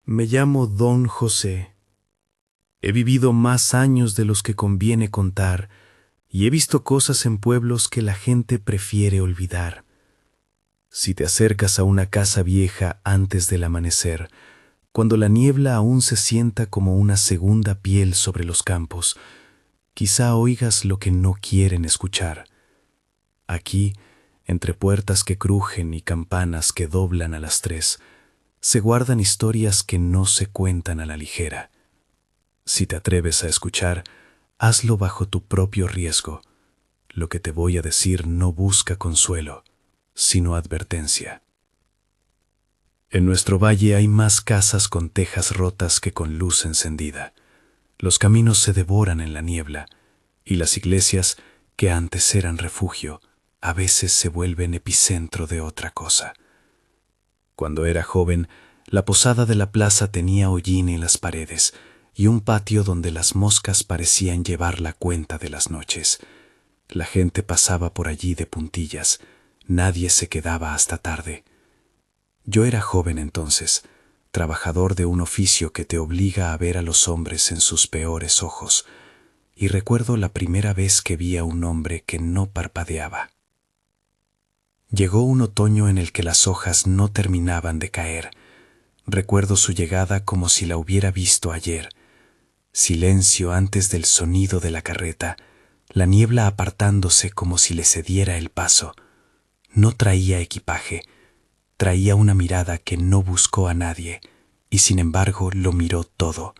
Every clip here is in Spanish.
Me llamo Don José. He vivido más años de los que conviene contar y he visto cosas en pueblos que la gente prefiere olvidar. Si te acercas a una casa vieja antes del amanecer, cuando la niebla aún se sienta como una segunda piel sobre los campos, quizá oigas lo que no quieren escuchar. Aquí, entre puertas que crujen y campanas que doblan a las 3, se guardan historias que no se cuentan a la ligera. Si te atreves a escuchar, hazlo bajo tu propio riesgo. Lo que te voy a decir no busca consuelo, sino advertencia. En nuestro valle hay más casas con tejas rotas que con luz encendida. Los caminos se devoran en la niebla, y las iglesias, que antes eran refugio, a veces se vuelven epicentro de otra cosa. Cuando era joven, la posada de la plaza tenía hollín en las paredes y un patio donde las moscas parecían llevar la cuenta de las noches. La gente pasaba por allí de puntillas, nadie se quedaba hasta tarde. Yo era joven entonces, trabajador de un oficio que te obliga a ver a los hombres en sus peores ojos, y recuerdo la primera vez que vi a un hombre que no parpadeaba. Llegó un otoño en el que las hojas no terminaban de caer. Recuerdo su llegada como si la hubiera visto ayer. Silencio antes del sonido de la carreta, la niebla apartándose como si le cediera el paso. No traía equipaje, traía una mirada que no buscó a nadie, y sin embargo lo miró todo.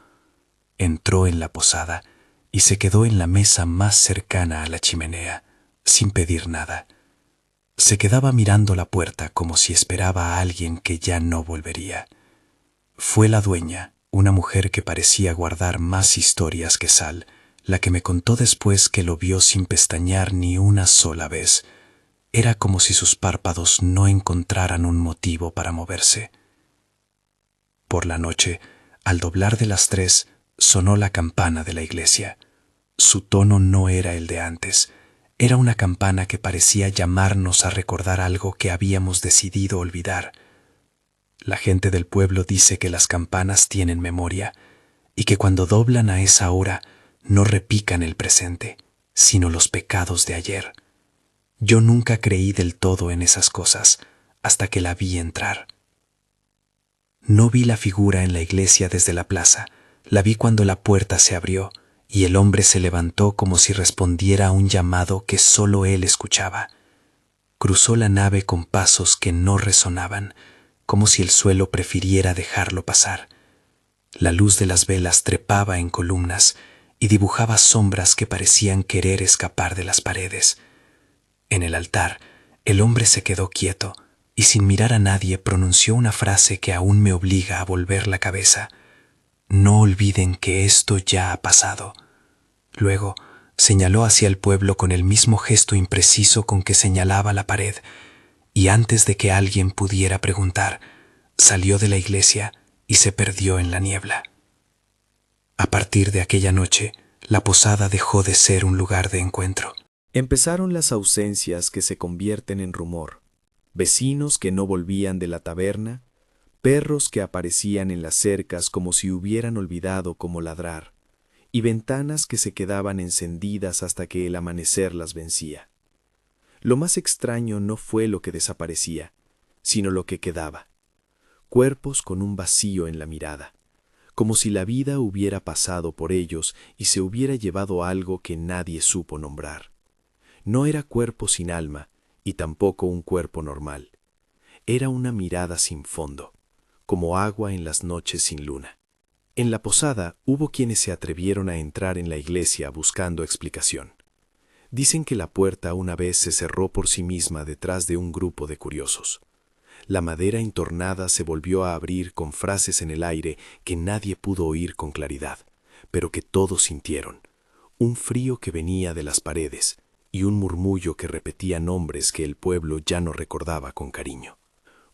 Entró en la posada y se quedó en la mesa más cercana a la chimenea, sin pedir nada. Se quedaba mirando la puerta como si esperaba a alguien que ya no volvería. Fue la dueña, una mujer que parecía guardar más historias que sal, la que me contó después que lo vio sin pestañear ni una sola vez. Era como si sus párpados no encontraran un motivo para moverse. Por la noche, al doblar de las 3, sonó la campana de la iglesia. Su tono no era el de antes. Era una campana que parecía llamarnos a recordar algo que habíamos decidido olvidar. La gente del pueblo dice que las campanas tienen memoria y que cuando doblan a esa hora no repican el presente, sino los pecados de ayer. Yo nunca creí del todo en esas cosas hasta que la vi entrar. No vi la figura en la iglesia desde la plaza, la vi cuando la puerta se abrió y el hombre se levantó como si respondiera a un llamado que solo él escuchaba. Cruzó la nave con pasos que no resonaban, como si el suelo prefiriera dejarlo pasar. La luz de las velas trepaba en columnas y dibujaba sombras que parecían querer escapar de las paredes. En el altar, el hombre se quedó quieto y sin mirar a nadie pronunció una frase que aún me obliga a volver la cabeza. No olviden que esto ya ha pasado. Luego señaló hacia el pueblo con el mismo gesto impreciso con que señalaba la pared, y antes de que alguien pudiera preguntar, salió de la iglesia y se perdió en la niebla. A partir de aquella noche, la posada dejó de ser un lugar de encuentro. Empezaron las ausencias que se convierten en rumor, vecinos que no volvían de la taberna, perros que aparecían en las cercas como si hubieran olvidado cómo ladrar, y ventanas que se quedaban encendidas hasta que el amanecer las vencía. Lo más extraño no fue lo que desaparecía, sino lo que quedaba. Cuerpos con un vacío en la mirada, como si la vida hubiera pasado por ellos y se hubiera llevado algo que nadie supo nombrar. No era cuerpo sin alma y tampoco un cuerpo normal. Era una mirada sin fondo, como agua en las noches sin luna. En la posada hubo quienes se atrevieron a entrar en la iglesia buscando explicación. Dicen que la puerta una vez se cerró por sí misma detrás de un grupo de curiosos. La madera entornada se volvió a abrir con frases en el aire que nadie pudo oír con claridad, pero que todos sintieron. Un frío que venía de las paredes y un murmullo que repetía nombres que el pueblo ya no recordaba con cariño.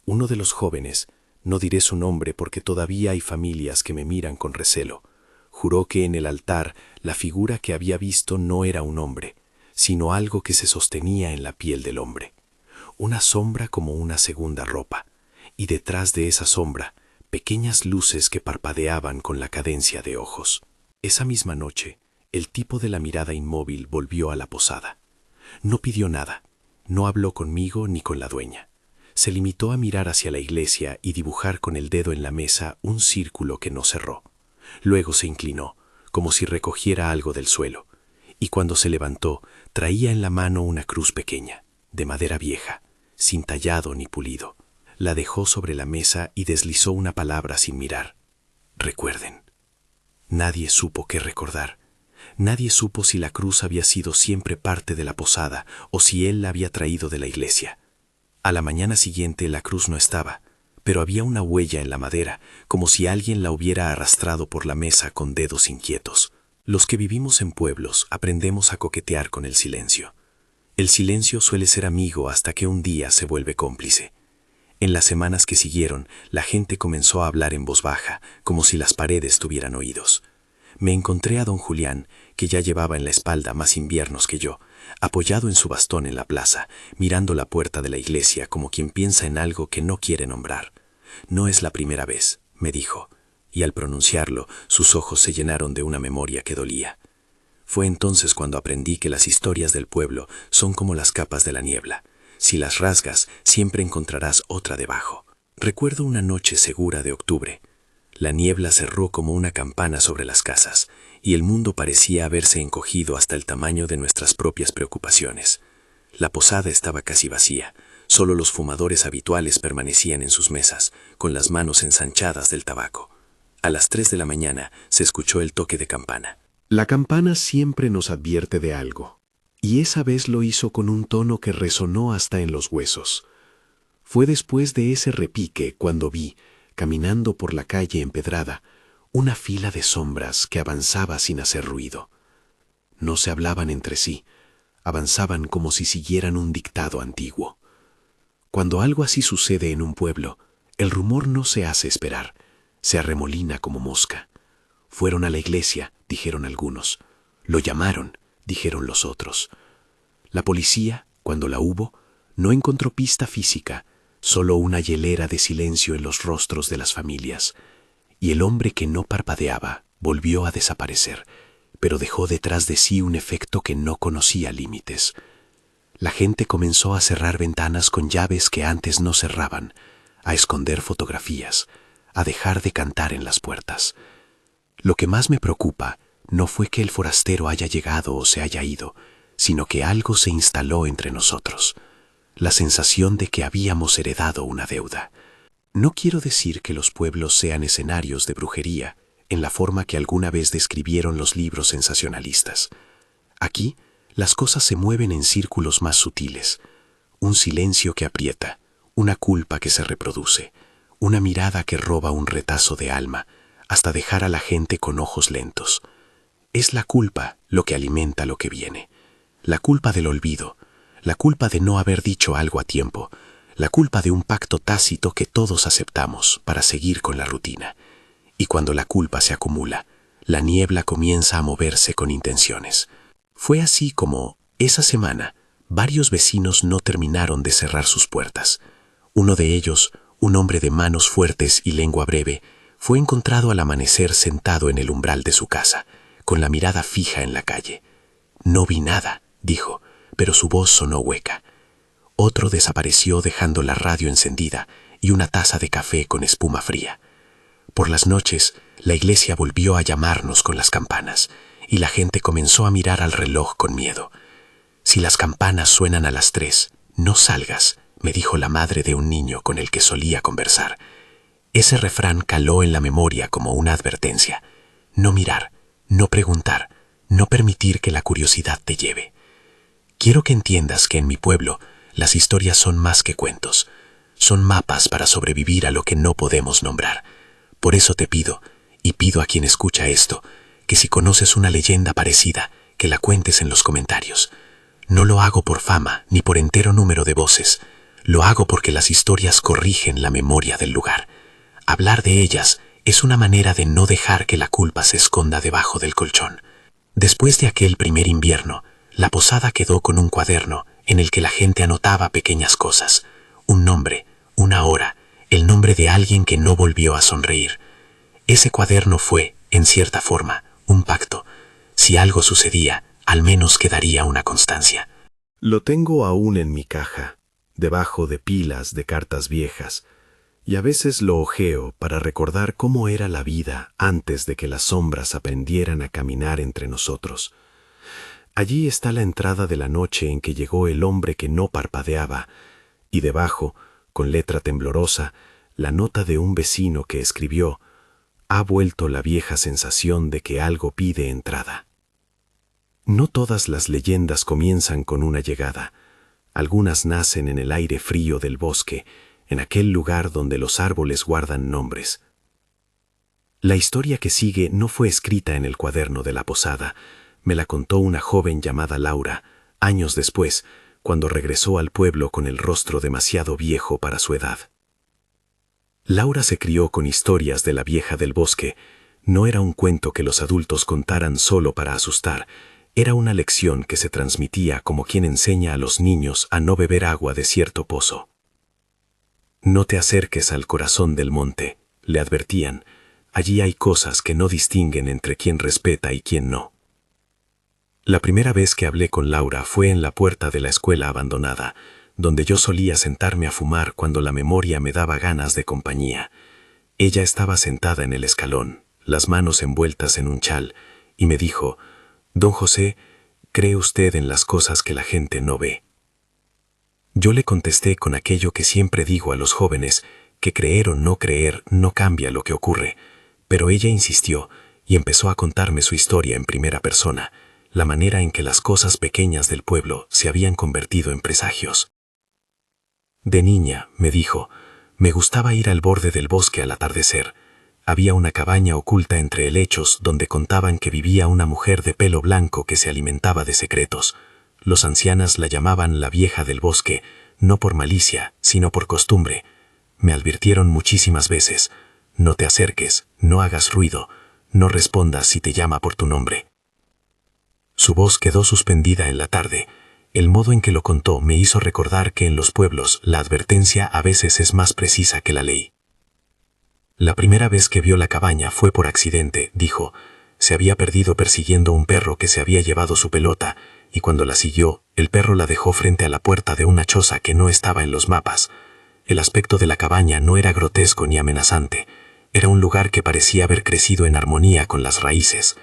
Uno de los jóvenes, no diré su nombre porque todavía hay familias que me miran con recelo, juró que en el altar la figura que había visto no era un hombre, sino algo que se sostenía en la piel del hombre. Una sombra como una segunda ropa, y detrás de esa sombra pequeñas luces que parpadeaban con la cadencia de ojos. Esa misma noche, el tipo de la mirada inmóvil volvió a la posada. No pidió nada, no habló conmigo ni con la dueña. Se limitó a mirar hacia la iglesia y dibujar con el dedo en la mesa un círculo que no cerró. Luego se inclinó, como si recogiera algo del suelo, y cuando se levantó, traía en la mano una cruz pequeña, de madera vieja, sin tallado ni pulido. La dejó sobre la mesa y deslizó una palabra sin mirar. Recuerden. Nadie supo qué recordar. Nadie supo si la cruz había sido siempre parte de la posada o si él la había traído de la iglesia. A la mañana siguiente la cruz no estaba, pero había una huella en la madera, como si alguien la hubiera arrastrado por la mesa con dedos inquietos. Los que vivimos en pueblos aprendemos a coquetear con el silencio. El silencio suele ser amigo hasta que un día se vuelve cómplice. En las semanas que siguieron, la gente comenzó a hablar en voz baja, como si las paredes tuvieran oídos. Me encontré a don Julián, que ya llevaba en la espalda más inviernos que yo, apoyado en su bastón en la plaza, mirando la puerta de la iglesia como quien piensa en algo que no quiere nombrar. No es la primera vez, me dijo, y al pronunciarlo, sus ojos se llenaron de una memoria que dolía. Fue entonces cuando aprendí que las historias del pueblo son como las capas de la niebla. Si las rasgas, siempre encontrarás otra debajo. Recuerdo una noche segura de octubre. La niebla cerró como una campana sobre las casas, y el mundo parecía haberse encogido hasta el tamaño de nuestras propias preocupaciones. La posada estaba casi vacía, solo los fumadores habituales permanecían en sus mesas, con las manos ensanchadas del tabaco. A las 3 de la mañana se escuchó el toque de campana. La campana siempre nos advierte de algo, y esa vez lo hizo con un tono que resonó hasta en los huesos. Fue después de ese repique cuando vi, caminando por la calle empedrada, una fila de sombras que avanzaba sin hacer ruido. No se hablaban entre sí, avanzaban como si siguieran un dictado antiguo. Cuando algo así sucede en un pueblo, el rumor no se hace esperar, se arremolina como mosca. Fueron a la iglesia, dijeron algunos. Lo llamaron, dijeron los otros. La policía, cuando la hubo, no encontró pista física, solo una hielera de silencio en los rostros de las familias. Y el hombre que no parpadeaba volvió a desaparecer, pero dejó detrás de sí un efecto que no conocía límites. La gente comenzó a cerrar ventanas con llaves que antes no cerraban, a esconder fotografías, a dejar de cantar en las puertas. Lo que más me preocupa no fue que el forastero haya llegado o se haya ido, sino que algo se instaló entre nosotros. La sensación de que habíamos heredado una deuda. No quiero decir que los pueblos sean escenarios de brujería, en la forma que alguna vez describieron los libros sensacionalistas. Aquí, las cosas se mueven en círculos más sutiles. Un silencio que aprieta, una culpa que se reproduce, una mirada que roba un retazo de alma, hasta dejar a la gente con ojos lentos. Es la culpa lo que alimenta lo que viene. La culpa del olvido, la culpa de no haber dicho algo a tiempo, la culpa de un pacto tácito que todos aceptamos para seguir con la rutina. Y cuando la culpa se acumula, la niebla comienza a moverse con intenciones. Fue así como, esa semana, varios vecinos no terminaron de cerrar sus puertas. Uno de ellos, un hombre de manos fuertes y lengua breve, fue encontrado al amanecer sentado en el umbral de su casa, con la mirada fija en la calle. No vi nada, dijo, pero su voz sonó hueca. Otro desapareció dejando la radio encendida y una taza de café con espuma fría. Por las noches, la iglesia volvió a llamarnos con las campanas, y la gente comenzó a mirar al reloj con miedo. Si las campanas suenan a las 3, no salgas, me dijo la madre de un niño con el que solía conversar. Ese refrán caló en la memoria como una advertencia. No mirar, no preguntar, no permitir que la curiosidad te lleve. Quiero que entiendas que en mi pueblo las historias son más que cuentos. Son mapas para sobrevivir a lo que no podemos nombrar. Por eso te pido, y pido a quien escucha esto, que si conoces una leyenda parecida, que la cuentes en los comentarios. No lo hago por fama ni por entero número de voces. Lo hago porque las historias corrigen la memoria del lugar. Hablar de ellas es una manera de no dejar que la culpa se esconda debajo del colchón. Después de aquel primer invierno, la posada quedó con un cuaderno en el que la gente anotaba pequeñas cosas, un nombre, una hora, el nombre de alguien que no volvió a sonreír. Ese cuaderno fue, en cierta forma, un pacto. Si algo sucedía, al menos quedaría una constancia. Lo tengo aún en mi caja, debajo de pilas de cartas viejas, y a veces lo hojeo para recordar cómo era la vida antes de que las sombras aprendieran a caminar entre nosotros. Allí está la entrada de la noche en que llegó el hombre que no parpadeaba, y debajo, con letra temblorosa, la nota de un vecino que escribió: «Ha vuelto la vieja sensación de que algo pide entrada». No todas las leyendas comienzan con una llegada. Algunas nacen en el aire frío del bosque, en aquel lugar donde los árboles guardan nombres. La historia que sigue no fue escrita en el cuaderno de la posada. Me la contó una joven llamada Laura, años después, cuando regresó al pueblo con el rostro demasiado viejo para su edad. Laura se crió con historias de la vieja del bosque. No era un cuento que los adultos contaran solo para asustar. Era una lección que se transmitía como quien enseña a los niños a no beber agua de cierto pozo. «No te acerques al corazón del monte», le advertían. «Allí hay cosas que no distinguen entre quien respeta y quien no». La primera vez que hablé con Laura fue en la puerta de la escuela abandonada, donde yo solía sentarme a fumar cuando la memoria me daba ganas de compañía. Ella estaba sentada en el escalón, las manos envueltas en un chal, y me dijo: «Don José, ¿cree usted en las cosas que la gente no ve?». Yo le contesté con aquello que siempre digo a los jóvenes, que creer o no creer no cambia lo que ocurre, pero ella insistió y empezó a contarme su historia en primera persona, la manera en que las cosas pequeñas del pueblo se habían convertido en presagios. De niña, me dijo, me gustaba ir al borde del bosque al atardecer. Había una cabaña oculta entre helechos donde contaban que vivía una mujer de pelo blanco que se alimentaba de secretos. Los ancianas la llamaban la vieja del bosque, no por malicia, sino por costumbre. Me advirtieron muchísimas veces: no te acerques, no hagas ruido, no respondas si te llama por tu nombre. Su voz quedó suspendida en la tarde. El modo en que lo contó me hizo recordar que en los pueblos la advertencia a veces es más precisa que la ley. La primera vez que vio la cabaña fue por accidente, dijo. Se había perdido persiguiendo un perro que se había llevado su pelota, y cuando la siguió, el perro la dejó frente a la puerta de una choza que no estaba en los mapas. El aspecto de la cabaña no era grotesco ni amenazante. Era un lugar que parecía haber crecido en armonía con las raíces.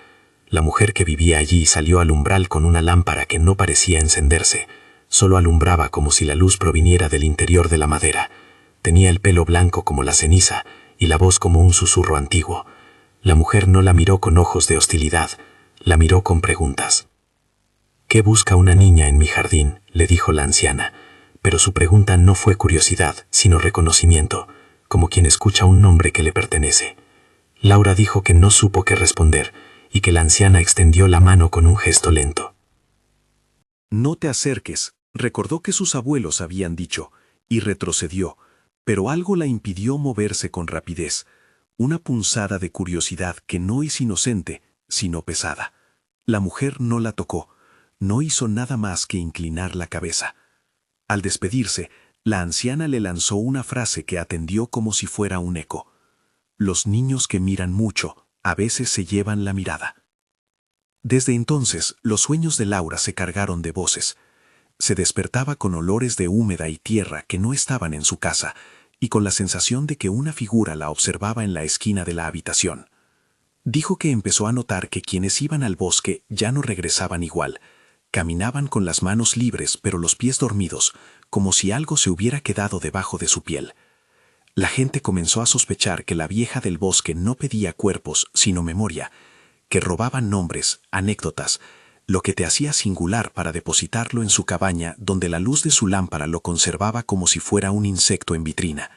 La mujer que vivía allí salió al umbral con una lámpara que no parecía encenderse. Solo alumbraba como si la luz proviniera del interior de la madera. Tenía el pelo blanco como la ceniza y la voz como un susurro antiguo. La mujer no la miró con ojos de hostilidad, la miró con preguntas. «¿Qué busca una niña en mi jardín?», le dijo la anciana, pero su pregunta no fue curiosidad, sino reconocimiento, como quien escucha un nombre que le pertenece. Laura dijo que no supo qué responder y que la anciana extendió la mano con un gesto lento. «No te acerques», recordó que sus abuelos habían dicho, y retrocedió, pero algo la impidió moverse con rapidez. Una punzada de curiosidad que no es inocente, sino pesada. La mujer no la tocó, no hizo nada más que inclinar la cabeza. Al despedirse, la anciana le lanzó una frase que atendió como si fuera un eco. Los niños que miran mucho, a veces se llevan la mirada. Desde entonces, los sueños de Laura se cargaron de voces. Se despertaba con olores de húmeda y tierra que no estaban en su casa, y con la sensación de que una figura la observaba en la esquina de la habitación. Dijo que empezó a notar que quienes iban al bosque ya no regresaban igual. Caminaban con las manos libres pero los pies dormidos, como si algo se hubiera quedado debajo de su piel. La gente comenzó a sospechar que la vieja del bosque no pedía cuerpos, sino memoria, que robaban nombres, anécdotas, lo que te hacía singular para depositarlo en su cabaña donde la luz de su lámpara lo conservaba como si fuera un insecto en vitrina.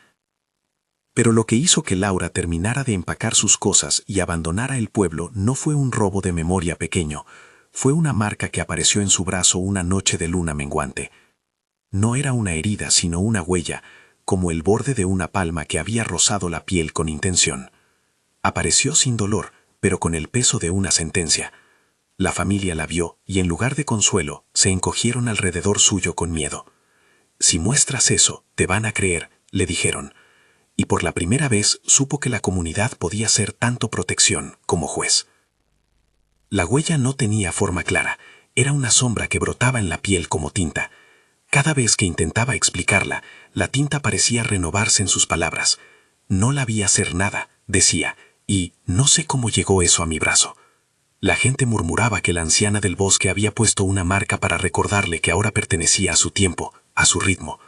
Pero lo que hizo que Laura terminara de empacar sus cosas y abandonara el pueblo no fue un robo de memoria pequeño, fue una marca que apareció en su brazo una noche de luna menguante. No era una herida, sino una huella, como el borde de una palma que había rozado la piel con intención. Apareció sin dolor, pero con el peso de una sentencia. La familia la vio y en lugar de consuelo, se encogieron alrededor suyo con miedo. «Si muestras eso, te van a creer», le dijeron. y por la primera vez supo que la comunidad podía ser tanto protección como juez. La huella no tenía forma clara, era una sombra que brotaba en la piel como tinta. Cada vez que intentaba explicarla, la tinta parecía renovarse en sus palabras. No la vi hacer nada, decía, y no sé cómo llegó eso a mi brazo. La gente murmuraba que la anciana del bosque había puesto una marca para recordarle que ahora pertenecía a su tiempo, a su ritmo.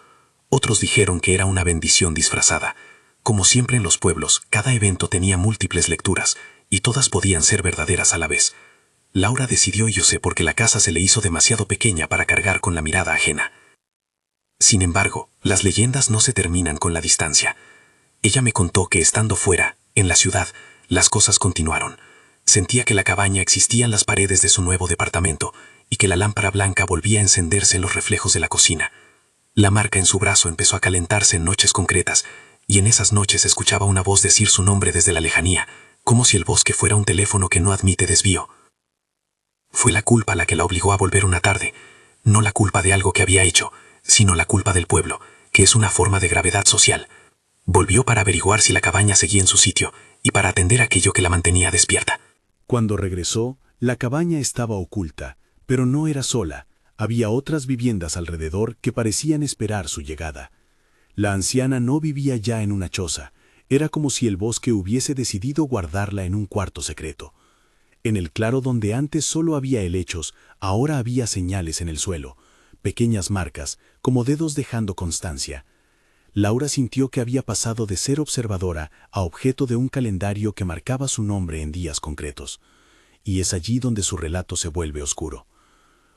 Otros dijeron que era una bendición disfrazada. Como siempre en los pueblos, cada evento tenía múltiples lecturas, y todas podían ser verdaderas a la vez. Laura decidió irse porque la casa se le hizo demasiado pequeña para cargar con la mirada ajena. Sin embargo, las leyendas no se terminan con la distancia. Ella me contó que estando fuera, en la ciudad, las cosas continuaron. Sentía que la cabaña existía en las paredes de su nuevo departamento y que la lámpara blanca volvía a encenderse en los reflejos de la cocina. La marca en su brazo empezó a calentarse en noches concretas y en esas noches escuchaba una voz decir su nombre desde la lejanía, como si el bosque fuera un teléfono que no admite desvío. Fue la culpa la que la obligó a volver una tarde, no la culpa de algo que había hecho, sino la culpa del pueblo, que es una forma de gravedad social. Volvió para averiguar si la cabaña seguía en su sitio y para atender aquello que la mantenía despierta. Cuando regresó, la cabaña estaba oculta, pero no era sola. Había otras viviendas alrededor que parecían esperar su llegada. La anciana no vivía ya en una choza. Era como si el bosque hubiese decidido guardarla en un cuarto secreto. En el claro donde antes solo había helechos, ahora había señales en el suelo, pequeñas marcas, como dedos dejando constancia. Laura sintió que había pasado de ser observadora a objeto de un calendario que marcaba su nombre en días concretos. Y es allí donde su relato se vuelve oscuro.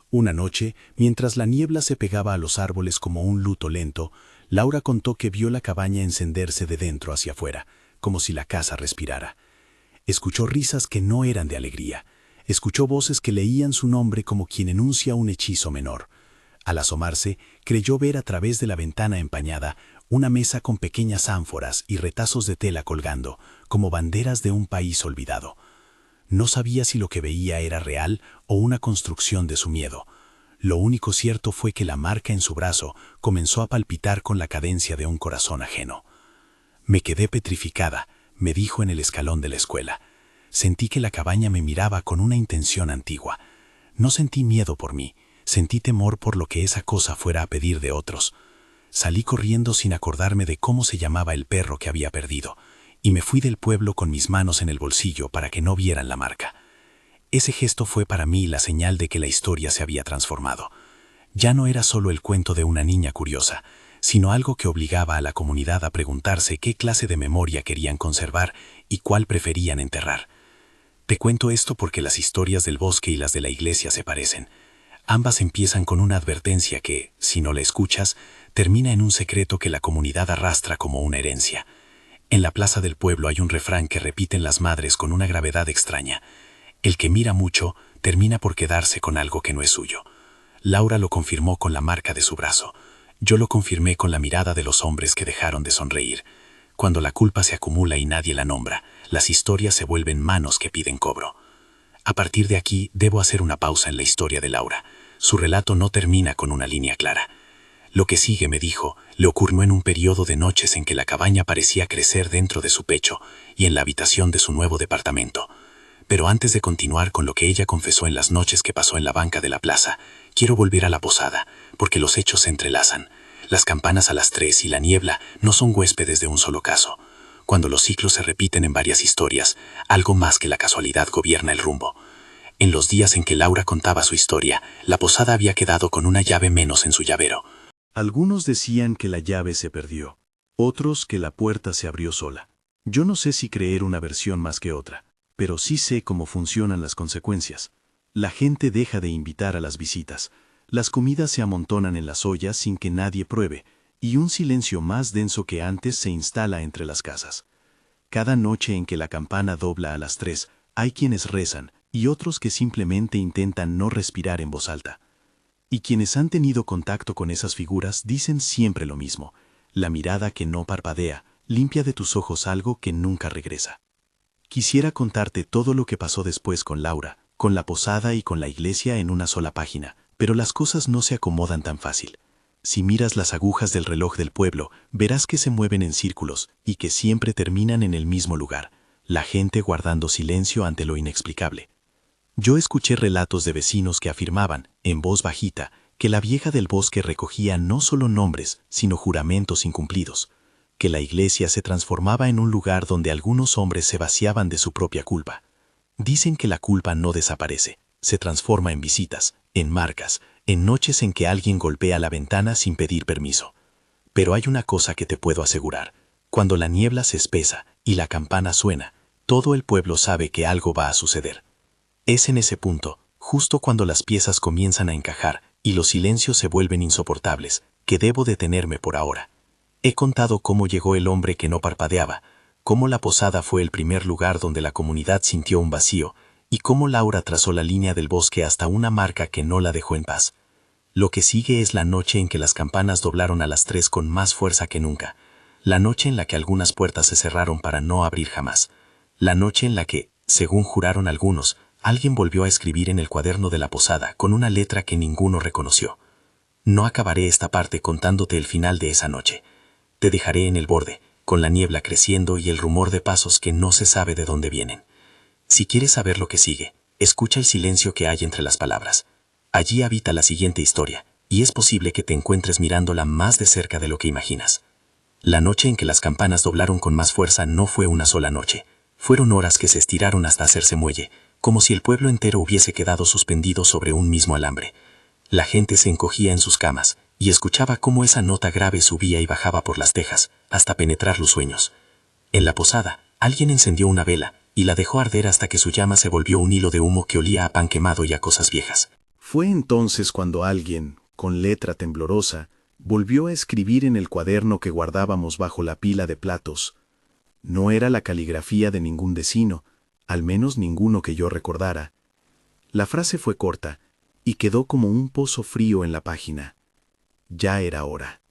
Una noche, mientras la niebla se pegaba a los árboles como un luto lento, Laura contó que vio la cabaña encenderse de dentro hacia afuera, como si la casa respirara. Escuchó risas que no eran de alegría. Escuchó voces que leían su nombre como quien enuncia un hechizo menor. Al asomarse, creyó ver a través de la ventana empañada una mesa con pequeñas ánforas y retazos de tela colgando, como banderas de un país olvidado. No sabía si lo que veía era real o una construcción de su miedo. Lo único cierto fue que la marca en su brazo comenzó a palpitar con la cadencia de un corazón ajeno. Me quedé petrificada, me dijo en el escalón de la escuela. Sentí que la cabaña me miraba con una intención antigua. No sentí miedo por mí, sentí temor por lo que esa cosa fuera a pedir de otros. Salí corriendo sin acordarme de cómo se llamaba el perro que había perdido, y me fui del pueblo con mis manos en el bolsillo para que no vieran la marca. Ese gesto fue para mí la señal de que la historia se había transformado. Ya no era solo el cuento de una niña curiosa, sino algo que obligaba a la comunidad a preguntarse qué clase de memoria querían conservar y cuál preferían enterrar. Te cuento esto porque las historias del bosque y las de la iglesia se parecen. Ambas empiezan con una advertencia que, si no la escuchas, termina en un secreto que la comunidad arrastra como una herencia. En la plaza del pueblo hay un refrán que repiten las madres con una gravedad extraña. El que mira mucho termina por quedarse con algo que no es suyo. Laura lo confirmó con la marca de su brazo. Yo lo confirmé con la mirada de los hombres que dejaron de sonreír. Cuando la culpa se acumula y nadie la nombra, las historias se vuelven manos que piden cobro. A partir de aquí, debo hacer una pausa en la historia de Laura. Su relato no termina con una línea clara. Lo que sigue, me dijo, le ocurrió en un periodo de noches en que la cabaña parecía crecer dentro de su pecho y en la habitación de su nuevo departamento. Pero antes de continuar con lo que ella confesó en las noches que pasó en la banca de la plaza, quiero volver a la posada, porque los hechos se entrelazan. Las campanas a las 3 y la niebla no son huéspedes de un solo caso. Cuando los ciclos se repiten en varias historias, algo más que la casualidad gobierna el rumbo. En los días en que Laura contaba su historia, la posada había quedado con una llave menos en su llavero. Algunos decían que la llave se perdió, otros que la puerta se abrió sola. Yo no sé si creer una versión más que otra, pero sí sé cómo funcionan las consecuencias. La gente deja de invitar a las visitas, las comidas se amontonan en las ollas sin que nadie pruebe, y un silencio más denso que antes se instala entre las casas. Cada noche en que la campana dobla a las 3, hay quienes rezan y otros que simplemente intentan no respirar en voz alta. Y quienes han tenido contacto con esas figuras dicen siempre lo mismo: la mirada que no parpadea limpia de tus ojos algo que nunca regresa. Quisiera contarte todo lo que pasó después con Laura, con la posada y con la iglesia en una sola página, pero las cosas no se acomodan tan fácil. Si miras las agujas del reloj del pueblo, verás que se mueven en círculos y que siempre terminan en el mismo lugar, la gente guardando silencio ante lo inexplicable. Yo escuché relatos de vecinos que afirmaban, en voz bajita, que la vieja del bosque recogía no solo nombres, sino juramentos incumplidos, que la iglesia se transformaba en un lugar donde algunos hombres se vaciaban de su propia culpa. Dicen que la culpa no desaparece, se transforma en visitas, en marcas, en noches en que alguien golpea la ventana sin pedir permiso. Pero hay una cosa que te puedo asegurar. Cuando la niebla se espesa y la campana suena, todo el pueblo sabe que algo va a suceder. Es en ese punto, justo cuando las piezas comienzan a encajar y los silencios se vuelven insoportables, que debo detenerme por ahora. He contado cómo llegó el hombre que no parpadeaba, cómo la posada fue el primer lugar donde la comunidad sintió un vacío, y cómo Laura trazó la línea del bosque hasta una marca que no la dejó en paz. Lo que sigue es la noche en que las campanas doblaron a las 3 con más fuerza que nunca, la noche en la que algunas puertas se cerraron para no abrir jamás, la noche en la que, según juraron algunos, alguien volvió a escribir en el cuaderno de la posada con una letra que ninguno reconoció. No acabaré esta parte contándote el final de esa noche. Te dejaré en el borde, con la niebla creciendo y el rumor de pasos que no se sabe de dónde vienen. Si quieres saber lo que sigue, escucha el silencio que hay entre las palabras. Allí habita la siguiente historia, y es posible que te encuentres mirándola más de cerca de lo que imaginas. La noche en que las campanas doblaron con más fuerza no fue una sola noche. Fueron horas que se estiraron hasta hacerse muelle, como si el pueblo entero hubiese quedado suspendido sobre un mismo alambre. La gente se encogía en sus camas y escuchaba cómo esa nota grave subía y bajaba por las tejas, hasta penetrar los sueños. En la posada, alguien encendió una vela y la dejó arder hasta que su llama se volvió un hilo de humo que olía a pan quemado y a cosas viejas. Fue entonces cuando alguien, con letra temblorosa, volvió a escribir en el cuaderno que guardábamos bajo la pila de platos. No era la caligrafía de ningún vecino, al menos ninguno que yo recordara. La frase fue corta y quedó como un pozo frío en la página. Ya era hora.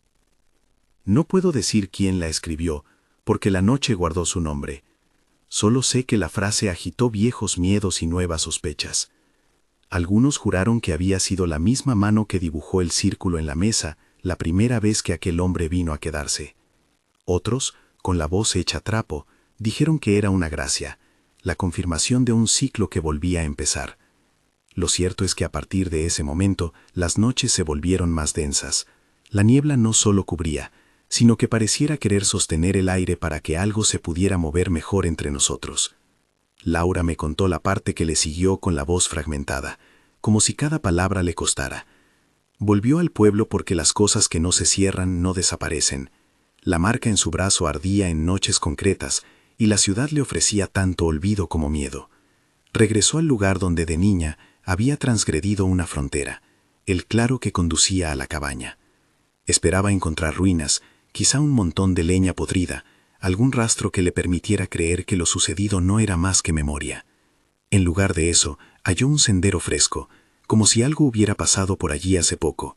No puedo decir quién la escribió, porque la noche guardó su nombre. Solo sé que la frase agitó viejos miedos y nuevas sospechas. Algunos juraron que había sido la misma mano que dibujó el círculo en la mesa la primera vez que aquel hombre vino a quedarse. Otros, con la voz hecha trapo, dijeron que era una gracia, la confirmación de un ciclo que volvía a empezar. Lo cierto es que a partir de ese momento, las noches se volvieron más densas. La niebla no solo cubría, sino que pareciera querer sostener el aire para que algo se pudiera mover mejor entre nosotros. Laura me contó la parte que le siguió con la voz fragmentada, como si cada palabra le costara. Volvió al pueblo porque las cosas que no se cierran no desaparecen. La marca en su brazo ardía en noches concretas, y la ciudad le ofrecía tanto olvido como miedo. Regresó al lugar donde de niña había transgredido una frontera, el claro que conducía a la cabaña. Esperaba encontrar ruinas, quizá un montón de leña podrida, algún rastro que le permitiera creer que lo sucedido no era más que memoria. En lugar de eso, halló un sendero fresco, como si algo hubiera pasado por allí hace poco.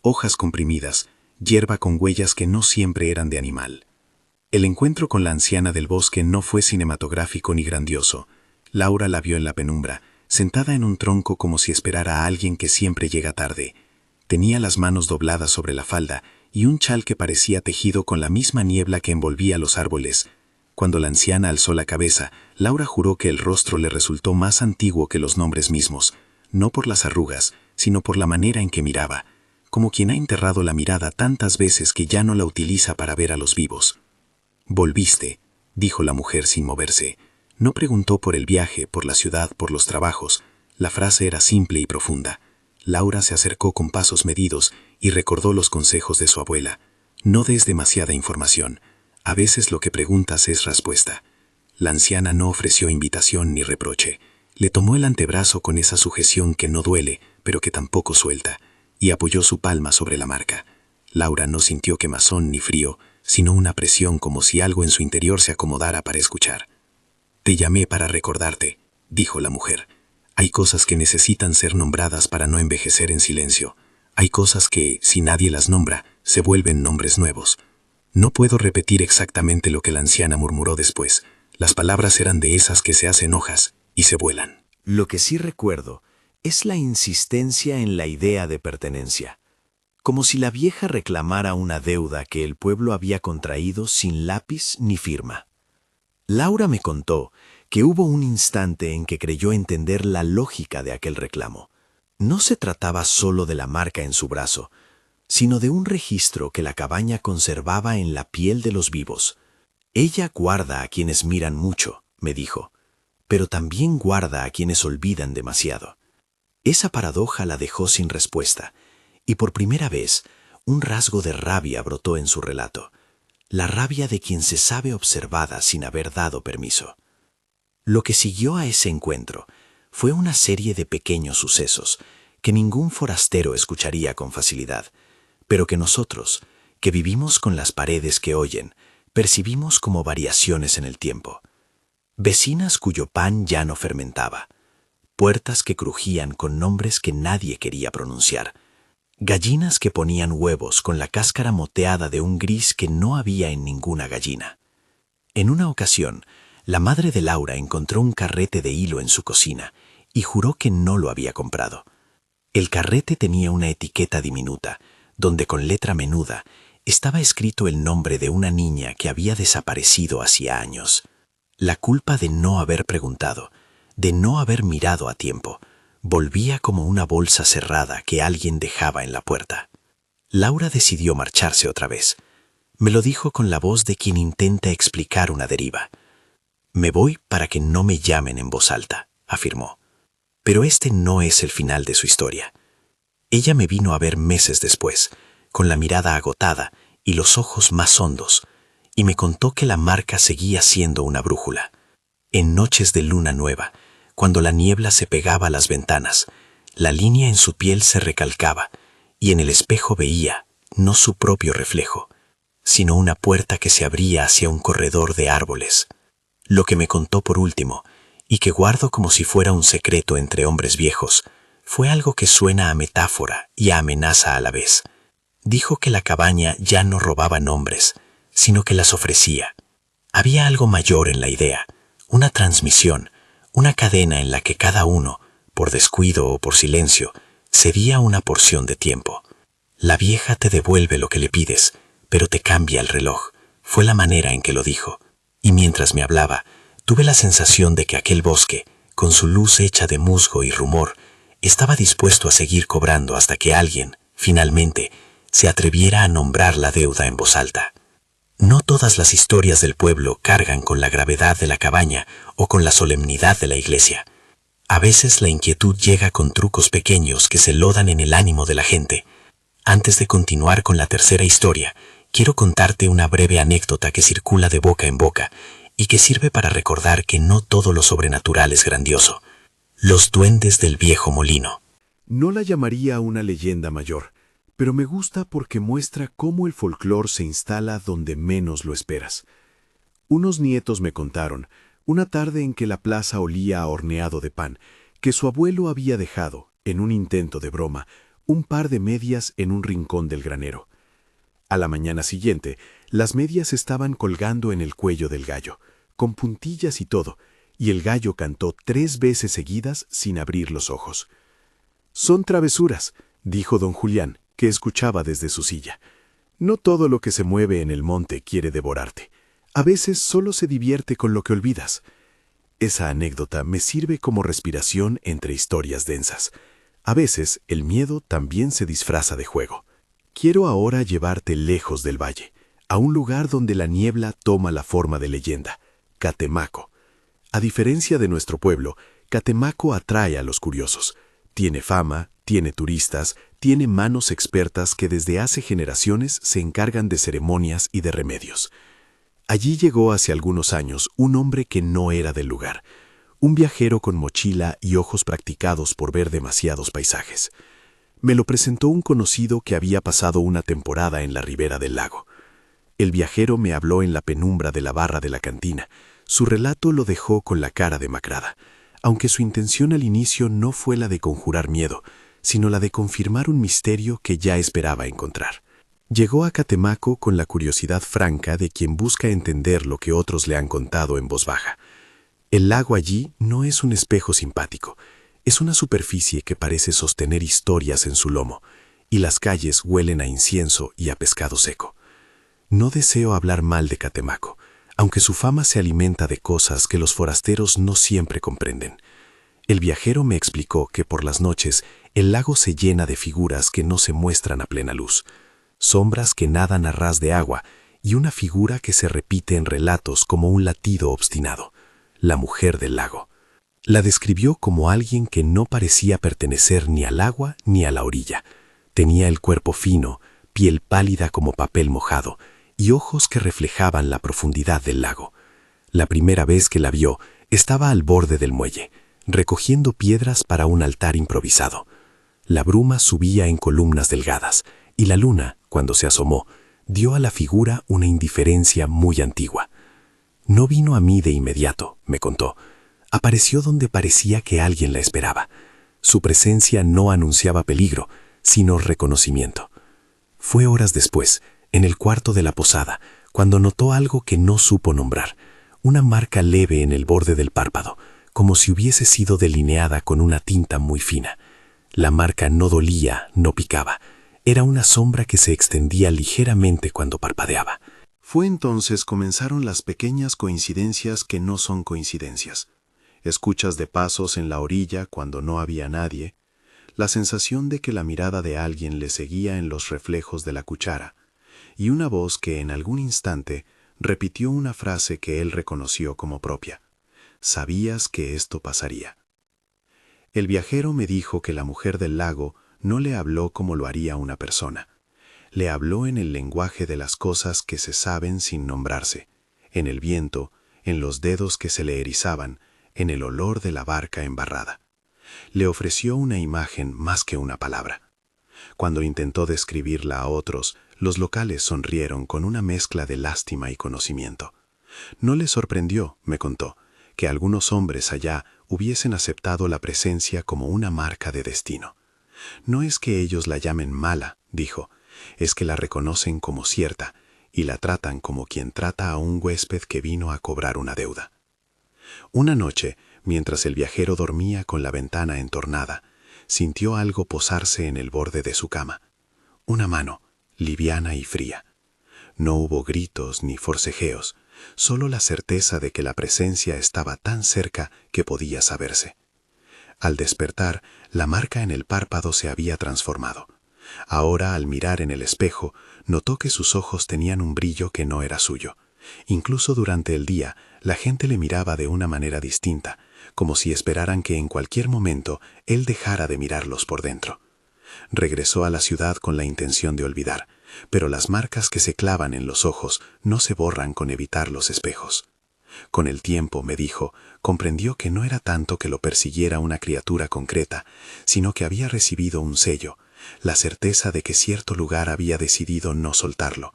Hojas comprimidas, hierba con huellas que no siempre eran de animal. El encuentro con la anciana del bosque no fue cinematográfico ni grandioso. Laura la vio en la penumbra, sentada en un tronco como si esperara a alguien que siempre llega tarde. Tenía las manos dobladas sobre la falda y un chal que parecía tejido con la misma niebla que envolvía los árboles. Cuando la anciana alzó la cabeza, Laura juró que el rostro le resultó más antiguo que los nombres mismos, no por las arrugas, sino por la manera en que miraba, como quien ha enterrado la mirada tantas veces que ya no la utiliza para ver a los vivos. «Volviste», dijo la mujer sin moverse. No preguntó por el viaje, por la ciudad, por los trabajos. La frase era simple y profunda. Laura se acercó con pasos medidos y recordó los consejos de su abuela. No des demasiada información. A veces lo que preguntas es respuesta. La anciana no ofreció invitación ni reproche. Le tomó el antebrazo con esa sujeción que no duele, pero que tampoco suelta, y apoyó su palma sobre la marca. Laura no sintió quemazón ni frío, sino una presión como si algo en su interior se acomodara para escuchar. «Te llamé para recordarte», dijo la mujer. «Hay cosas que necesitan ser nombradas para no envejecer en silencio. Hay cosas que, si nadie las nombra, se vuelven nombres nuevos». No puedo repetir exactamente lo que la anciana murmuró después. Las palabras eran de esas que se hacen hojas y se vuelan. Lo que sí recuerdo es la insistencia en la idea de pertenencia. como si la vieja reclamara una deuda que el pueblo había contraído sin lápiz ni firma. Laura me contó que hubo un instante en que creyó entender la lógica de aquel reclamo. No se trataba solo de la marca en su brazo, sino de un registro que la cabaña conservaba en la piel de los vivos. Ella guarda a quienes miran mucho, me dijo, pero también guarda a quienes olvidan demasiado. Esa paradoja la dejó sin respuesta, y por primera vez un rasgo de rabia brotó en su relato, la rabia de quien se sabe observada sin haber dado permiso. Lo que siguió a ese encuentro fue una serie de pequeños sucesos que ningún forastero escucharía con facilidad, pero que nosotros, que vivimos con las paredes que oyen, percibimos como variaciones en el tiempo. Vecinas cuyo pan ya no fermentaba, puertas que crujían con nombres que nadie quería pronunciar, gallinas que ponían huevos con la cáscara moteada de un gris que no había en ninguna gallina. En una ocasión, la madre de Laura encontró un carrete de hilo en su cocina y juró que no lo había comprado. El carrete tenía una etiqueta diminuta, donde con letra menuda estaba escrito el nombre de una niña que había desaparecido hacía años. La culpa de no haber preguntado, de no haber mirado a tiempo, volvía como una bolsa cerrada que alguien dejaba en la puerta. Laura decidió marcharse otra vez. Me lo dijo con la voz de quien intenta explicar una deriva. «Me voy para que no me llamen en voz alta», afirmó. Pero este no es el final de su historia. Ella me vino a ver meses después, con la mirada agotada y los ojos más hondos, y me contó que la marca seguía siendo una brújula. En noches de luna nueva, cuando la niebla se pegaba a las ventanas, la línea en su piel se recalcaba, y en el espejo veía, no su propio reflejo, sino una puerta que se abría hacia un corredor de árboles. Lo que me contó por último, y que guardo como si fuera un secreto entre hombres viejos, fue algo que suena a metáfora y a amenaza a la vez. Dijo que la cabaña ya no robaba nombres, sino que las ofrecía. Había algo mayor en la idea, una transmisión, una cadena en la que cada uno, por descuido o por silencio, cedía una porción de tiempo. La vieja te devuelve lo que le pides, pero te cambia el reloj, fue la manera en que lo dijo. Y mientras me hablaba, tuve la sensación de que aquel bosque, con su luz hecha de musgo y rumor, estaba dispuesto a seguir cobrando hasta que alguien, finalmente, se atreviera a nombrar la deuda en voz alta. No todas las historias del pueblo cargan con la gravedad de la cabaña o con la solemnidad de la iglesia. A veces la inquietud llega con trucos pequeños que se lodan en el ánimo de la gente. Antes de continuar con la tercera historia, quiero contarte una breve anécdota que circula de boca en boca y que sirve para recordar que no todo lo sobrenatural es grandioso. Los duendes del viejo molino. No la llamaría una leyenda mayor, pero me gusta porque muestra cómo el folclor se instala donde menos lo esperas. Unos nietos me contaron, una tarde en que la plaza olía a horneado de pan, que su abuelo había dejado, en un intento de broma, un par de medias en un rincón del granero. A la mañana siguiente, las medias estaban colgando en el cuello del gallo, con puntillas y todo, y el gallo cantó 3 veces seguidas sin abrir los ojos. «Son travesuras», dijo don Julián, que escuchaba desde su silla. «No todo lo que se mueve en el monte quiere devorarte. A veces solo se divierte con lo que olvidas». Esa anécdota me sirve como respiración entre historias densas. A veces el miedo también se disfraza de juego. Quiero ahora llevarte lejos del valle, a un lugar donde la niebla toma la forma de leyenda, Catemaco. A diferencia de nuestro pueblo, Catemaco atrae a los curiosos. Tiene fama, tiene turistas, tiene manos expertas que desde hace generaciones se encargan de ceremonias y de remedios. Allí llegó hace algunos años un hombre que no era del lugar, un viajero con mochila y ojos practicados por ver demasiados paisajes. Me lo presentó un conocido que había pasado una temporada en la ribera del lago. El viajero me habló en la penumbra de la barra de la cantina. Su relato lo dejó con la cara demacrada, aunque su intención al inicio no fue la de conjurar miedo, sino la de confirmar un misterio que ya esperaba encontrar. Llegó a Catemaco con la curiosidad franca de quien busca entender lo que otros le han contado en voz baja. El lago allí no es un espejo simpático, es una superficie que parece sostener historias en su lomo, y las calles huelen a incienso y a pescado seco. No deseo hablar mal de Catemaco, aunque su fama se alimenta de cosas que los forasteros no siempre comprenden. El viajero me explicó que por las noches el lago se llena de figuras que no se muestran a plena luz, sombras que nadan a ras de agua y una figura que se repite en relatos como un latido obstinado, la mujer del lago. La describió como alguien que no parecía pertenecer ni al agua ni a la orilla. Tenía el cuerpo fino, piel pálida como papel mojado y ojos que reflejaban la profundidad del lago. La primera vez que la vio, estaba al borde del muelle, recogiendo piedras para un altar improvisado. La bruma subía en columnas delgadas, y la luna, cuando se asomó, dio a la figura una indiferencia muy antigua. No vino a mí de inmediato, me contó. Apareció donde parecía que alguien la esperaba. Su presencia no anunciaba peligro, sino reconocimiento. Fue horas después, en el cuarto de la posada, cuando notó algo que no supo nombrar, una marca leve en el borde del párpado, como si hubiese sido delineada con una tinta muy fina. La marca no dolía, no picaba. Era una sombra que se extendía ligeramente cuando parpadeaba. Fue entonces comenzaron las pequeñas coincidencias que no son coincidencias. Escuchas de pasos en la orilla cuando no había nadie, la sensación de que la mirada de alguien le seguía en los reflejos de la cuchara, y una voz que en algún instante repitió una frase que él reconoció como propia. Sabías que esto pasaría. El viajero me dijo que la mujer del lago no le habló como lo haría una persona. Le habló en el lenguaje de las cosas que se saben sin nombrarse, en el viento, en los dedos que se le erizaban, en el olor de la barca embarrada. Le ofreció una imagen más que una palabra. Cuando intentó describirla a otros, los locales sonrieron con una mezcla de lástima y conocimiento. No le sorprendió, me contó, que algunos hombres allá hubiesen aceptado la presencia como una marca de destino. No es que ellos la llamen mala, dijo, es que la reconocen como cierta y la tratan como quien trata a un huésped que vino a cobrar una deuda. Una noche, mientras el viajero dormía con la ventana entornada, sintió algo posarse en el borde de su cama. Una mano, liviana y fría. No hubo gritos ni forcejeos, solo la certeza de que la presencia estaba tan cerca que podía saberse. Al despertar, la marca en el párpado se había transformado. Ahora, al mirar en el espejo, notó que sus ojos tenían un brillo que no era suyo. Incluso durante el día, la gente le miraba de una manera distinta, como si esperaran que en cualquier momento él dejara de mirarlos por dentro. Regresó a la ciudad con la intención de olvidar, pero las marcas que se clavan en los ojos no se borran con evitar los espejos. Con el tiempo, me dijo, comprendió que no era tanto que lo persiguiera una criatura concreta, sino que había recibido un sello, la certeza de que cierto lugar había decidido no soltarlo.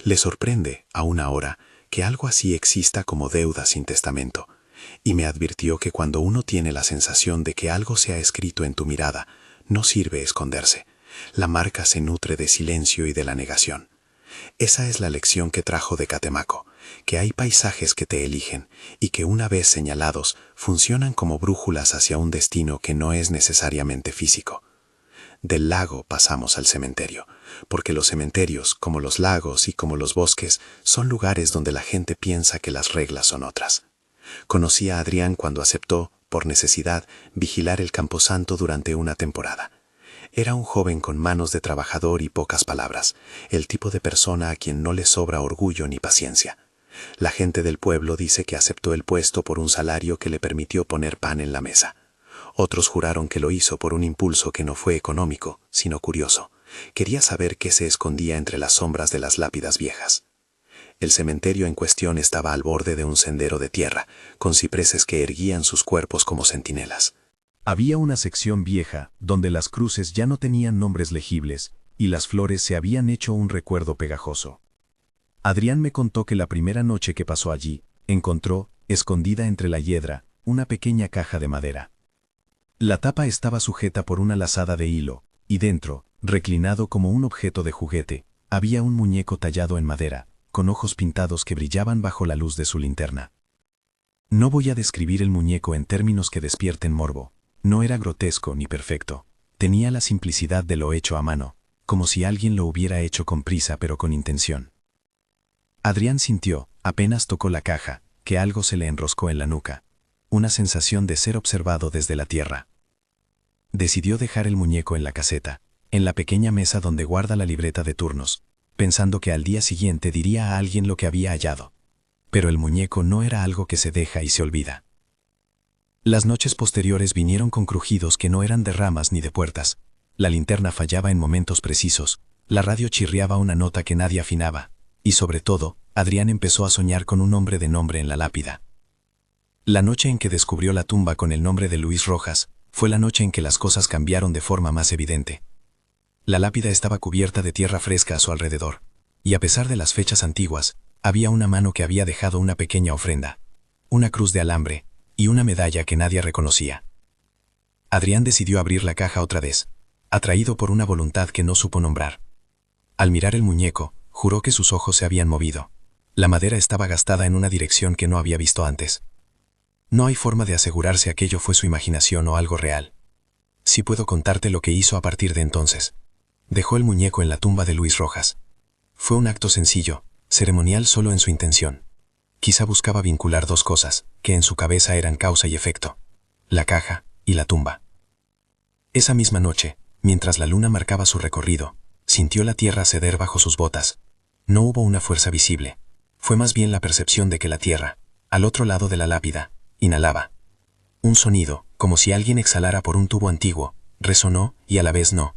Le sorprende, aún ahora, que algo así exista como deuda sin testamento, y me advirtió que cuando uno tiene la sensación de que algo se ha escrito en tu mirada, no sirve esconderse. La marca se nutre de silencio y de la negación. Esa es la lección que trajo de Catemaco, que hay paisajes que te eligen y que una vez señalados funcionan como brújulas hacia un destino que no es necesariamente físico. Del lago pasamos al cementerio, porque los cementerios, como los lagos y como los bosques, son lugares donde la gente piensa que las reglas son otras. Conocí a Adrián cuando aceptó, por necesidad, vigilar el camposanto durante una temporada. Era un joven con manos de trabajador y pocas palabras, el tipo de persona a quien no le sobra orgullo ni paciencia. La gente del pueblo dice que aceptó el puesto por un salario que le permitió poner pan en la mesa. Otros juraron que lo hizo por un impulso que no fue económico, sino curioso. Quería saber qué se escondía entre las sombras de las lápidas viejas. El cementerio en cuestión estaba al borde de un sendero de tierra, con cipreses que erguían sus cuerpos como centinelas. Había una sección vieja, donde las cruces ya no tenían nombres legibles, y las flores se habían hecho un recuerdo pegajoso. Adrián me contó que la primera noche que pasó allí, encontró, escondida entre la hiedra, una pequeña caja de madera. La tapa estaba sujeta por una lazada de hilo, y dentro, reclinado como un objeto de juguete, había un muñeco tallado en madera, con ojos pintados que brillaban bajo la luz de su linterna. No voy a describir el muñeco en términos que despierten morbo. No era grotesco ni perfecto. Tenía la simplicidad de lo hecho a mano, como si alguien lo hubiera hecho con prisa pero con intención. Adrián sintió, apenas tocó la caja, que algo se le enroscó en la nuca, una sensación de ser observado desde la tierra. Decidió dejar el muñeco en la caseta, en la pequeña mesa donde guarda la libreta de turnos, pensando que al día siguiente diría a alguien lo que había hallado. Pero el muñeco no era algo que se deja y se olvida. Las noches posteriores vinieron con crujidos que no eran de ramas ni de puertas. La linterna fallaba en momentos precisos, la radio chirriaba una nota que nadie afinaba, y sobre todo, Adrián empezó a soñar con un hombre de nombre en la lápida. La noche en que descubrió la tumba con el nombre de Luis Rojas, fue la noche en que las cosas cambiaron de forma más evidente. La lápida estaba cubierta de tierra fresca a su alrededor, y a pesar de las fechas antiguas, había una mano que había dejado una pequeña ofrenda, una cruz de alambre, y una medalla que nadie reconocía. Adrián decidió abrir la caja otra vez, atraído por una voluntad que no supo nombrar. Al mirar el muñeco, juró que sus ojos se habían movido. La madera estaba gastada en una dirección que no había visto antes. No hay forma de asegurarse aquello fue su imaginación o algo real. Sí puedo contarte lo que hizo a partir de entonces. Dejó el muñeco en la tumba de Luis Rojas. Fue un acto sencillo, ceremonial solo en su intención. Quizá buscaba vincular dos cosas, que en su cabeza eran causa y efecto: la caja y la tumba. Esa misma noche, mientras la luna marcaba su recorrido, sintió la tierra ceder bajo sus botas. No hubo una fuerza visible. Fue más bien la percepción de que la tierra, al otro lado de la lápida, inhalaba. Un sonido, como si alguien exhalara por un tubo antiguo, resonó y a la vez no.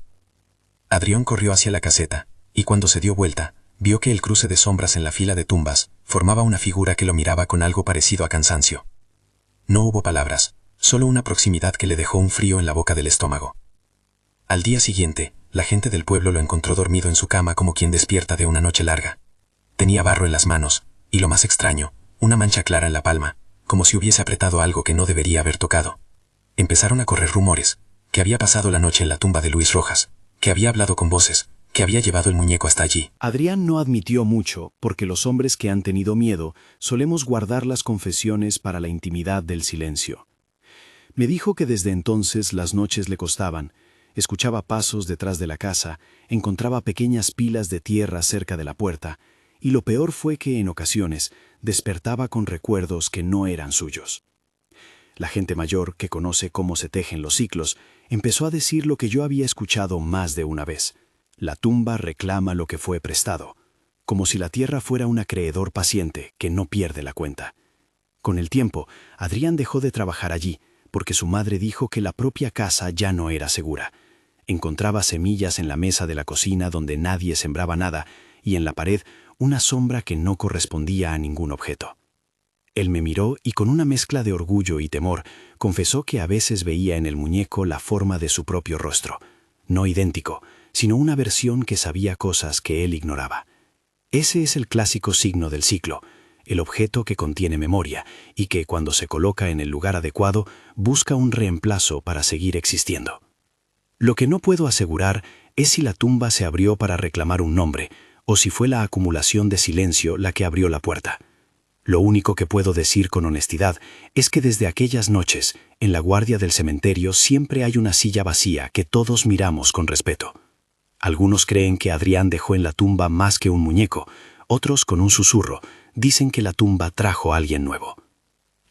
Adrián corrió hacia la caseta, y cuando se dio vuelta, vio que el cruce de sombras en la fila de tumbas formaba una figura que lo miraba con algo parecido a cansancio. No hubo palabras, solo una proximidad que le dejó un frío en la boca del estómago. Al día siguiente, la gente del pueblo lo encontró dormido en su cama como quien despierta de una noche larga. Tenía barro en las manos, y lo más extraño, una mancha clara en la palma, como si hubiese apretado algo que no debería haber tocado. Empezaron a correr rumores, que había pasado la noche en la tumba de Luis Rojas, que había hablado con voces, que había llevado el muñeco hasta allí. Adrián no admitió mucho, porque los hombres que han tenido miedo solemos guardar las confesiones para la intimidad del silencio. Me dijo que desde entonces las noches le costaban. Escuchaba pasos detrás de la casa, encontraba pequeñas pilas de tierra cerca de la puerta, y lo peor fue que en ocasiones despertaba con recuerdos que no eran suyos. La gente mayor, que conoce cómo se tejen los ciclos, empezó a decir lo que yo había escuchado más de una vez: la tumba reclama lo que fue prestado, como si la tierra fuera un acreedor paciente que no pierde la cuenta. Con el tiempo, Adrián dejó de trabajar allí, porque su madre dijo que la propia casa ya no era segura. Encontraba semillas en la mesa de la cocina donde nadie sembraba nada, y en la pared una sombra que no correspondía a ningún objeto. Él me miró y con una mezcla de orgullo y temor confesó que a veces veía en el muñeco la forma de su propio rostro, no idéntico, sino una versión que sabía cosas que él ignoraba. Ese es el clásico signo del ciclo, el objeto que contiene memoria y que, cuando se coloca en el lugar adecuado, busca un reemplazo para seguir existiendo. Lo que no puedo asegurar es si la tumba se abrió para reclamar un nombre, o si fue la acumulación de silencio la que abrió la puerta. Lo único que puedo decir con honestidad es que desde aquellas noches, en la guardia del cementerio siempre hay una silla vacía que todos miramos con respeto. Algunos creen que Adrián dejó en la tumba más que un muñeco, otros, con un susurro, dicen que la tumba trajo a alguien nuevo.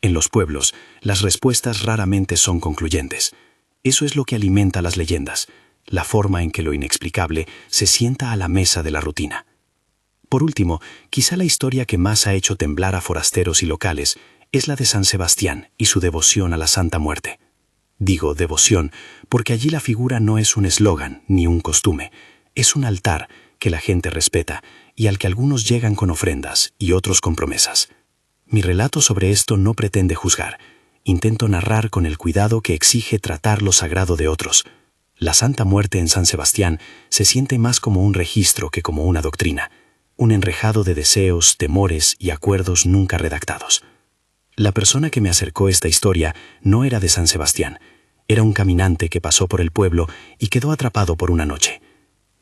En los pueblos, las respuestas raramente son concluyentes. Eso es lo que alimenta las leyendas, la forma en que lo inexplicable se sienta a la mesa de la rutina. Por último, quizá la historia que más ha hecho temblar a forasteros y locales es la de San Sebastián y su devoción a la Santa Muerte. Digo devoción porque allí la figura no es un eslogan ni un costume, es un altar que la gente respeta y al que algunos llegan con ofrendas y otros con promesas. Mi relato sobre esto no pretende juzgar. Intento narrar con el cuidado que exige tratar lo sagrado de otros. La Santa Muerte en San Sebastián se siente más como un registro que como una doctrina, un enrejado de deseos, temores y acuerdos nunca redactados. La persona que me acercó esta historia no era de San Sebastián, era un caminante que pasó por el pueblo y quedó atrapado por una noche.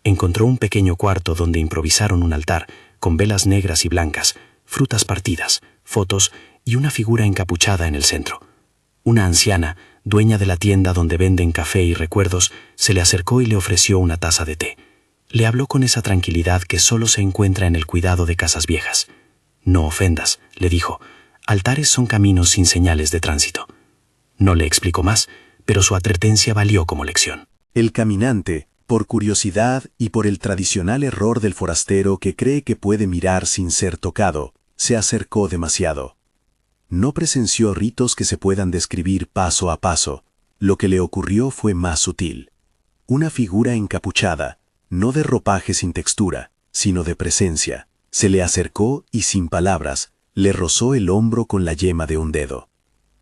Encontró un pequeño cuarto donde improvisaron un altar con velas negras y blancas, frutas partidas, fotos y una figura encapuchada en el centro. Una anciana, dueña de la tienda donde venden café y recuerdos, se le acercó y le ofreció una taza de té. Le habló con esa tranquilidad que solo se encuentra en el cuidado de casas viejas. «No ofendas», le dijo. «Altares son caminos sin señales de tránsito». No le explicó más, pero su advertencia valió como lección. El caminante, por curiosidad y por el tradicional error del forastero que cree que puede mirar sin ser tocado, se acercó demasiado. No presenció ritos que se puedan describir paso a paso. Lo que le ocurrió fue más sutil. Una figura encapuchada, no de ropaje sin textura, sino de presencia, se le acercó y sin palabras, le rozó el hombro con la yema de un dedo.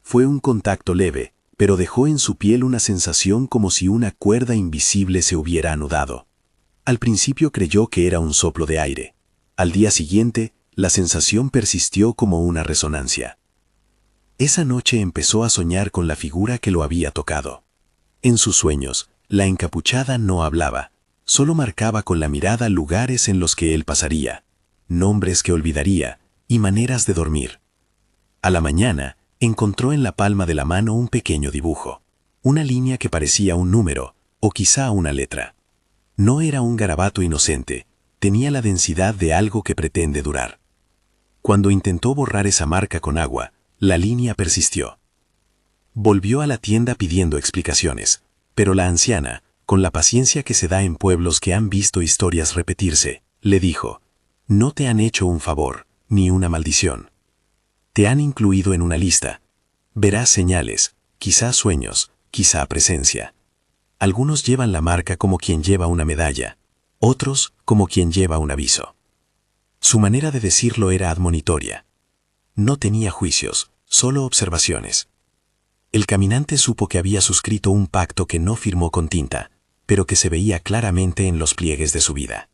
Fue un contacto leve, pero dejó en su piel una sensación como si una cuerda invisible se hubiera anudado. Al principio creyó que era un soplo de aire. Al día siguiente, la sensación persistió como una resonancia. Esa noche empezó a soñar con la figura que lo había tocado. En sus sueños, la encapuchada no hablaba, solo marcaba con la mirada lugares en los que él pasaría, nombres que olvidaría y maneras de dormir. A la mañana, encontró en la palma de la mano un pequeño dibujo, una línea que parecía un número, o quizá una letra. No era un garabato inocente, tenía la densidad de algo que pretende durar. Cuando intentó borrar esa marca con agua, la línea persistió. Volvió a la tienda pidiendo explicaciones, pero la anciana, con la paciencia que se da en pueblos que han visto historias repetirse, le dijo: «No te han hecho un favor, ni una maldición. Te han incluido en una lista. Verás señales, quizá sueños, quizá presencia. Algunos llevan la marca como quien lleva una medalla, otros como quien lleva un aviso». Su manera de decirlo era admonitoria. No tenía juicios, solo observaciones. El caminante supo que había suscrito un pacto que no firmó con tinta, pero que se veía claramente en los pliegues de su vida.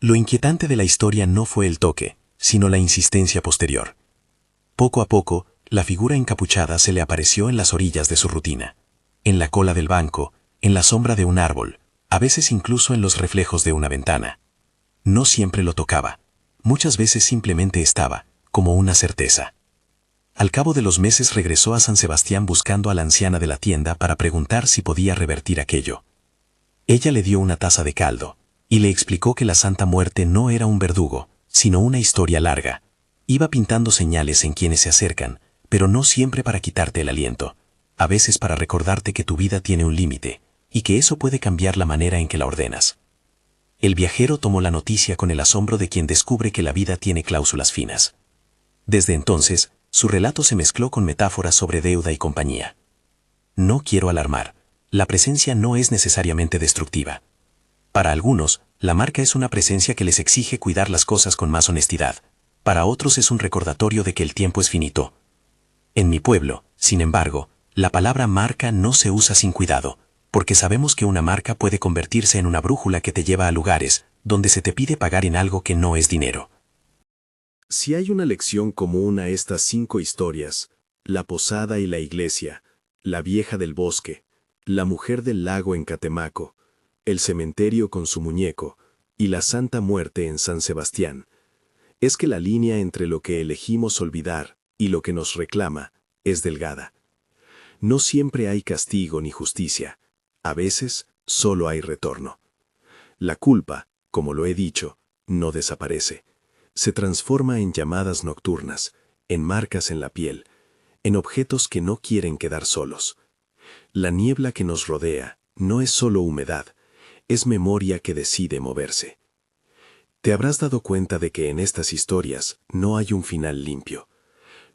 Lo inquietante de la historia no fue el toque, sino la insistencia posterior. Poco a poco, la figura encapuchada se le apareció en las orillas de su rutina, en la cola del banco, en la sombra de un árbol, a veces incluso en los reflejos de una ventana. No siempre lo tocaba, muchas veces simplemente estaba, como una certeza. Al cabo de los meses regresó a San Sebastián buscando a la anciana de la tienda para preguntar si podía revertir aquello. Ella le dio una taza de caldo, y le explicó que la Santa Muerte no era un verdugo, sino una historia larga. Iba pintando señales en quienes se acercan, pero no siempre para quitarte el aliento, a veces para recordarte que tu vida tiene un límite, y que eso puede cambiar la manera en que la ordenas. El viajero tomó la noticia con el asombro de quien descubre que la vida tiene cláusulas finas. Desde entonces, su relato se mezcló con metáforas sobre deuda y compañía. No quiero alarmar, la presencia no es necesariamente destructiva. Para algunos, la marca es una presencia que les exige cuidar las cosas con más honestidad. Para otros es un recordatorio de que el tiempo es finito. En mi pueblo, sin embargo, la palabra marca no se usa sin cuidado, porque sabemos que una marca puede convertirse en una brújula que te lleva a lugares donde se te pide pagar en algo que no es dinero. Si hay una lección común a estas 5 historias, la posada y la iglesia, la vieja del bosque, la mujer del lago en Catemaco, el cementerio con su muñeco y la Santa Muerte en San Sebastián, es que la línea entre lo que elegimos olvidar y lo que nos reclama es delgada. No siempre hay castigo ni justicia, a veces solo hay retorno. La culpa, como lo he dicho, no desaparece. Se transforma en llamadas nocturnas, en marcas en la piel, en objetos que no quieren quedar solos. La niebla que nos rodea no es solo humedad, es memoria que decide moverse. Te habrás dado cuenta de que en estas historias no hay un final limpio.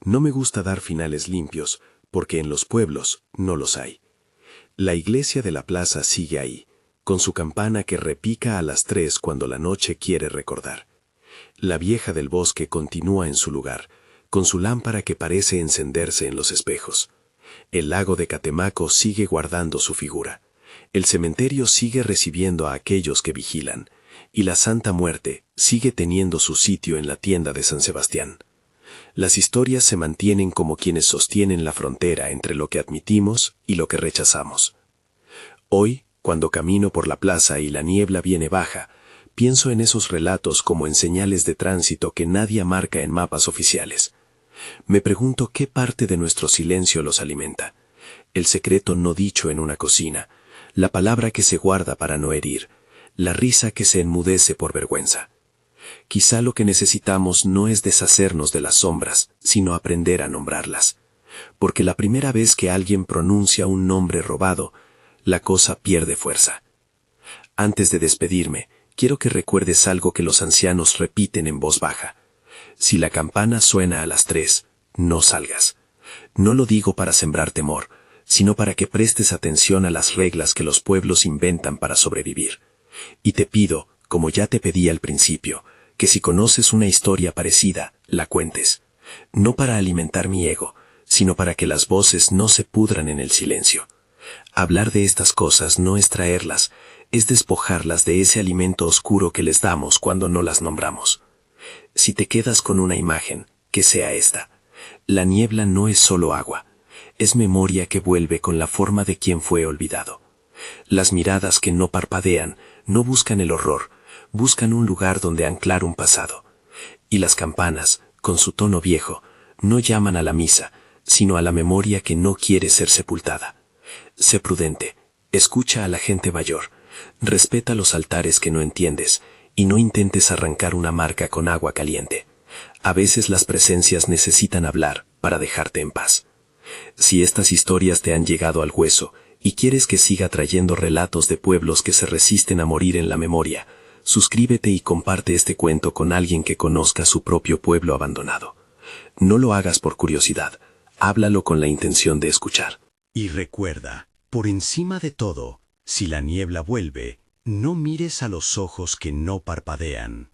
No me gusta dar finales limpios, porque en los pueblos no los hay. La iglesia de la plaza sigue ahí, con su campana que repica a las 3 cuando la noche quiere recordar. La vieja del bosque continúa en su lugar, con su lámpara que parece encenderse en los espejos. El lago de Catemaco sigue guardando su figura. El cementerio sigue recibiendo a aquellos que vigilan, y la Santa Muerte sigue teniendo su sitio en la tienda de San Sebastián. Las historias se mantienen como quienes sostienen la frontera entre lo que admitimos y lo que rechazamos. Hoy, cuando camino por la plaza y la niebla viene baja, pienso en esos relatos como en señales de tránsito que nadie marca en mapas oficiales. Me pregunto qué parte de nuestro silencio los alimenta. El secreto no dicho en una cocina, la palabra que se guarda para no herir, la risa que se enmudece por vergüenza. Quizá lo que necesitamos no es deshacernos de las sombras, sino aprender a nombrarlas. Porque la primera vez que alguien pronuncia un nombre robado, la cosa pierde fuerza. Antes de despedirme, quiero que recuerdes algo que los ancianos repiten en voz baja. Si la campana suena a las 3, no salgas. No lo digo para sembrar temor, sino para que prestes atención a las reglas que los pueblos inventan para sobrevivir. Y te pido, como ya te pedí al principio, que si conoces una historia parecida, la cuentes. No para alimentar mi ego, sino para que las voces no se pudran en el silencio. Hablar de estas cosas no es traerlas, es despojarlas de ese alimento oscuro que les damos cuando no las nombramos. Si te quedas con una imagen, que sea esta. La niebla no es solo agua, es memoria que vuelve con la forma de quien fue olvidado. Las miradas que no parpadean no buscan el horror, buscan un lugar donde anclar un pasado. Y las campanas, con su tono viejo, no llaman a la misa, sino a la memoria que no quiere ser sepultada. Sé prudente, escucha a la gente mayor, respeta los altares que no entiendes, y no intentes arrancar una marca con agua caliente. A veces las presencias necesitan hablar para dejarte en paz. Si estas historias te han llegado al hueso y quieres que siga trayendo relatos de pueblos que se resisten a morir en la memoria, suscríbete y comparte este cuento con alguien que conozca su propio pueblo abandonado. No lo hagas por curiosidad, háblalo con la intención de escuchar. Y recuerda, por encima de todo, si la niebla vuelve, no mires a los ojos que no parpadean.